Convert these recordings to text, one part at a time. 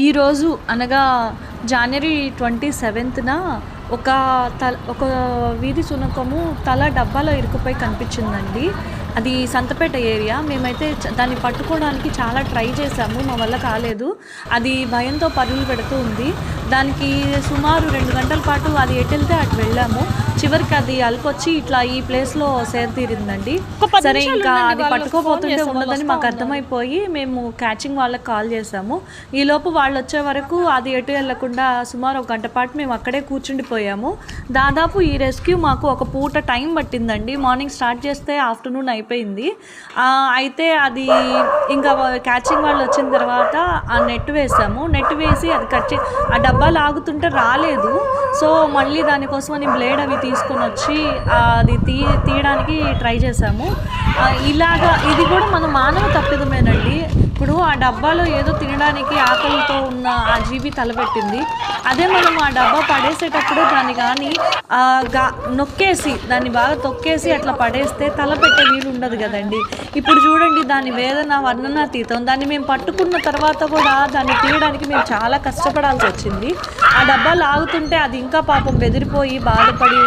ఈరోజు అనగా జనవరి 27న ఒక వీధి శునకము తల డబ్బాలో ఇరుక్కుపోయి కనిపించిందండి. అది సంతపేట ఏరియా. మేమైతే దాన్ని పట్టుకోవడానికి చాలా ట్రై చేసాము. మా వల్ల కాలేదు. అది భయంతో పరుగులు పెడుతూ ఉంది. దానికి సుమారు 2 గంటల పాటు అది ఎటెళ్తే అటు వెళ్ళాము. చివరికి అది అలకొచ్చి ఇట్లా ఈ ప్లేస్లో సేదతీరిందండి. సరే, ఇంకా అది పట్టుకోపోతుంటే ఉండదని మాకు అర్థమైపోయి మేము క్యాచింగ్ వాళ్ళకి కాల్ చేసాము. ఈలోపు వాళ్ళు వచ్చే వరకు అది ఎటు వెళ్ళకుండా సుమారు 1 గంట పాటు మేము అక్కడే కూర్చుండిపోయాము. దాదాపు ఈ రెస్క్యూ మాకు ఒక పూట టైం పట్టిందండి. మార్నింగ్ స్టార్ట్ చేస్తే ఆఫ్టర్నూన్ అయిపోయింది. అయితే అది ఇంకా క్యాచింగ్ వాళ్ళు వచ్చిన తర్వాత ఆ నెట్ వేసాము. నెట్ వేసి అది ఆ డబ్బా లాగుతుంటే రాలేదు. సో మళ్ళీ దానికోసమని బ్లేడ్ అవి తీసుకొని వచ్చి అది తీయడానికి ట్రై చేసాము. ఇలాగా ఇది కూడా మన మానవ తప్పిదమేనండి. ఇప్పుడు ఆ డబ్బాలో ఏదో తినడానికి ఆకలితో ఉన్న ఆ జీవి తలపెట్టింది. అదే మనం ఆ డబ్బా పడేసేటప్పుడు దాన్ని కానీ నొక్కేసి దాన్ని బాగా తొక్కేసి అట్లా పడేస్తే తలపెట్టే వీలు ఉండదు కదండి. ఇప్పుడు చూడండి, దాని వేదన వర్ణనాతీతం. దాన్ని మేము పట్టుకున్న తర్వాత కూడా దాన్ని తీయడానికి మేము చాలా కష్టపడాల్సి వచ్చింది. ఆ డబ్బా లాగుతుంటే అది ఇంకా పాపం బెదిరిపోయి బాధపడి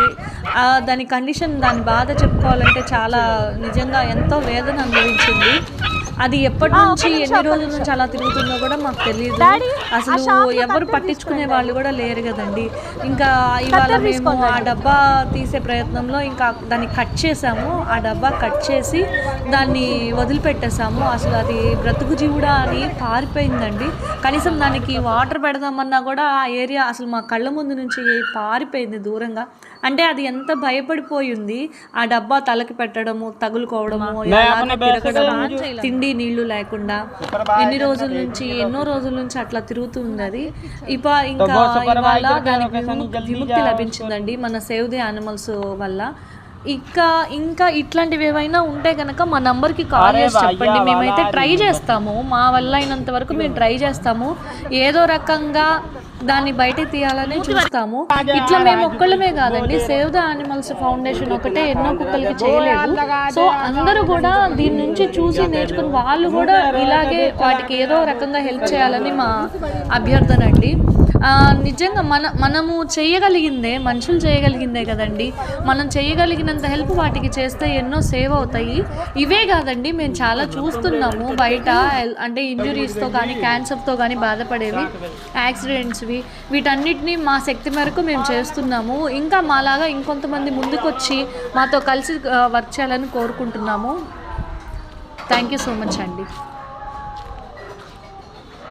దాని కండిషన్, దాని బాధ చెప్పుకోవాలంటే చాలా నిజంగా ఎంతో వేదన అనుభవించింది. అది ఎప్పటి నుంచి ఎన్ని రోజుల నుంచి అలా తిరుగుతుందో కూడా మాకు తెలియదు. అసలు ఎవరు పట్టించుకునే వాళ్ళు కూడా లేరు కదండి. ఇంకా ఇవాళ మేము ఆ డబ్బా తీసే ప్రయత్నంలో ఇంకా దాన్ని కట్ చేసాము. ఆ డబ్బా కట్ చేసి దాన్ని వదిలిపెట్టేసాము. అసలు అది బ్రతుకు జీవుడా అని పారిపోయిందండి. కనీసం దానికి వాటర్ పెడదామన్నా కూడా ఆ ఏరియా అసలు మా కళ్ళ ముందు నుంచి పారిపోయింది దూరంగా. అంటే అది ఎంత భయపడిపోయింది. ఆ డబ్బా తలకి పెట్టడము, తగులుకోవడము, తిరగడము, తిండి నీళ్లు లేకుండా ఎన్నో రోజుల నుంచి అట్లా తిరుగుతుంది. అది ఇంకా ఇవాళ దానికి విముక్తి లభించిందండి మన సేవ్ ది యానిమల్స్ వల్ల. ఇంకా ఇట్లాంటివి ఏవైనా ఉంటే కనుక మా నంబర్కి కాల్ చేసి చెప్పండి. మేమైతే ట్రై చేస్తాము. మా వల్ల అయినంత వరకు మేము ట్రై చేస్తాము. ఏదో రకంగా దాన్ని బయట తీయాలని చూస్తాము. ఇట్లా మేము ఒక్కళ్ళమే కాదండి, సేవ్ ద యానిమల్స్ ఫౌండేషన్ ఒకటే ఎన్నో కుక్కలకి చేయలేదు. సో అందరూ కూడా దీని నుంచి చూసి నేర్చుకుని వాళ్ళు కూడా ఇలాగే వాటికి ఏదో రకంగా హెల్ప్ చేయాలని మా అభ్యర్థన అండి. నిజంగా మనము చేయగలిగిందే, మనుషులు చేయగలిగిందే కదండి. మనం చేయగలిగినంత హెల్ప్ వాటికి చేస్తే ఎన్నో సేవ్ అవుతాయి. ఇవే కాదండి, మేము చాలా చూస్తున్నాము బయట. అంటే ఇంజురీస్తో కానీ క్యాన్సర్తో కానీ బాధపడేవి, యాక్సిడెంట్స్వి, వీటన్నిటిని మా శక్తి మేరకు మేము చేస్తున్నాము. ఇంకా మాలాగా ఇంకొంతమంది ముందుకొచ్చి మాతో కలిసి వర్క్ చేయాలని కోరుకుంటున్నాము. థ్యాంక్ యూ సో మచ్ అండి.